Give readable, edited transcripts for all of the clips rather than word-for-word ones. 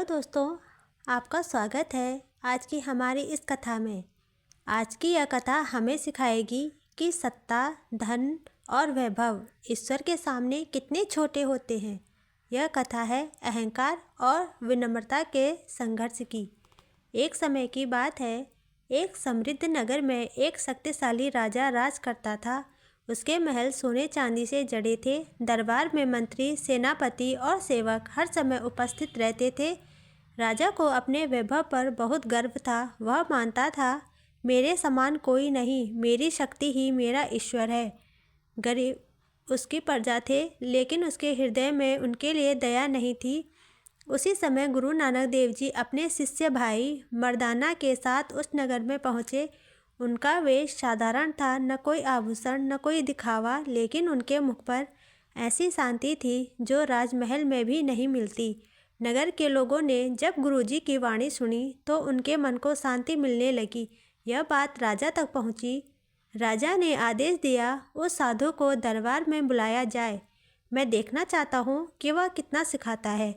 Hello दोस्तों, आपका स्वागत है आज की हमारी इस कथा में। आज की यह कथा हमें सिखाएगी कि सत्ता, धन और वैभव ईश्वर के सामने कितने छोटे होते हैं। यह कथा है अहंकार और विनम्रता के संघर्ष की। एक समय की बात है, एक समृद्ध नगर में एक शक्तिशाली राजा राज करता था। उसके महल सोने चांदी से जड़े थे। दरबार में मंत्री, सेनापति और सेवक हर समय उपस्थित रहते थे। राजा को अपने वैभव पर बहुत गर्व था। वह मानता था, मेरे समान कोई नहीं, मेरी शक्ति ही मेरा ईश्वर है। गरीब उसकी प्रजा थे, लेकिन उसके हृदय में उनके लिए दया नहीं थी। उसी समय गुरु नानक देव जी अपने शिष्य भाई मर्दाना के साथ उस नगर में पहुँचे। उनका वेश साधारण था, न कोई आभूषण, न कोई दिखावा, लेकिन उनके मुख पर ऐसी शांति थी जो राजमहल में भी नहीं मिलती। नगर के लोगों ने जब गुरुजी की वाणी सुनी तो उनके मन को शांति मिलने लगी। यह बात राजा तक पहुंची। राजा ने आदेश दिया, उस साधु को दरबार में बुलाया जाए। मैं देखना चाहता हूँ कि वह कितना सिखाता है।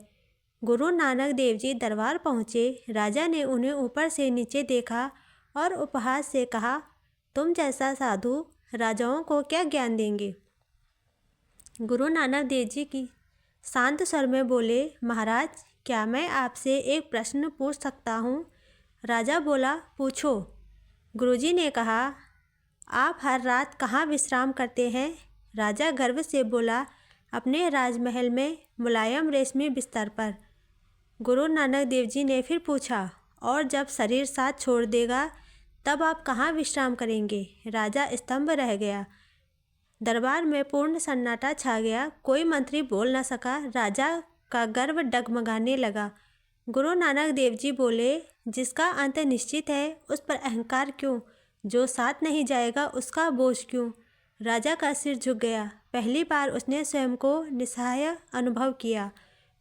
गुरु नानक देव जी दरबार पहुँचे। राजा ने उन्हें ऊपर से नीचे देखा और उपहास से कहा, तुम जैसा साधु राजाओं को क्या ज्ञान देंगे। गुरु नानक देव जी की शांत स्वर में बोले, महाराज, क्या मैं आपसे एक प्रश्न पूछ सकता हूँ। राजा बोला, पूछो। गुरुजी ने कहा, आप हर रात कहाँ विश्राम करते हैं। राजा गर्व से बोला, अपने राजमहल में मुलायम रेशमी बिस्तर पर। गुरु नानक देव जी ने फिर पूछा, और जब शरीर साथ छोड़ देगा तब आप कहाँ विश्राम करेंगे। राजा स्तंभ रह गया। दरबार में पूर्ण सन्नाटा छा गया। कोई मंत्री बोल न सका। राजा का गर्व डगमगाने लगा। गुरु नानक देव जी बोले, जिसका अंत निश्चित है उस पर अहंकार क्यों। जो साथ नहीं जाएगा उसका बोझ क्यों। राजा का सिर झुक गया। पहली बार उसने स्वयं को निस्सहाय अनुभव किया।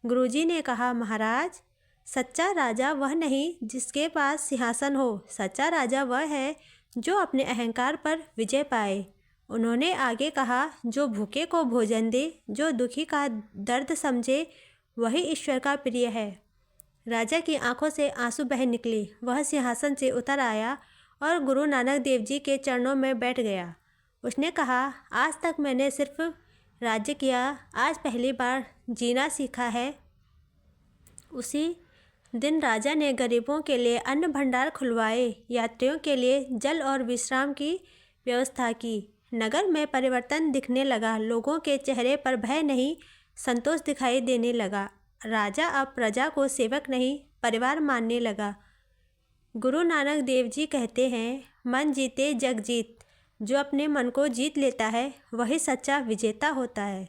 गुरुजी ने कहा, महाराज, सच्चा राजा वह नहीं जिसके पास सिंहासन हो। सच्चा राजा वह है जो अपने अहंकार पर विजय पाए। उन्होंने आगे कहा, जो भूखे को भोजन दे, जो दुखी का दर्द समझे, वही ईश्वर का प्रिय है। राजा की आंखों से आंसू बह निकले। वह सिंहासन से उतर आया और गुरु नानक देव जी के चरणों में बैठ गया। उसने कहा, आज तक मैंने सिर्फ राज्य किया, आज पहली बार जीना सीखा है। उसी दिन राजा ने गरीबों के लिए अन्न भंडार खुलवाए, यात्रियों के लिए जल और विश्राम की व्यवस्था की। नगर में परिवर्तन दिखने लगा। लोगों के चेहरे पर भय नहीं, संतोष दिखाई देने लगा। राजा अब प्रजा को सेवक नहीं, परिवार मानने लगा। गुरु नानक देव जी कहते हैं, मन जीते जग जीत। जो अपने मन को जीत लेता है वही सच्चा विजेता होता है।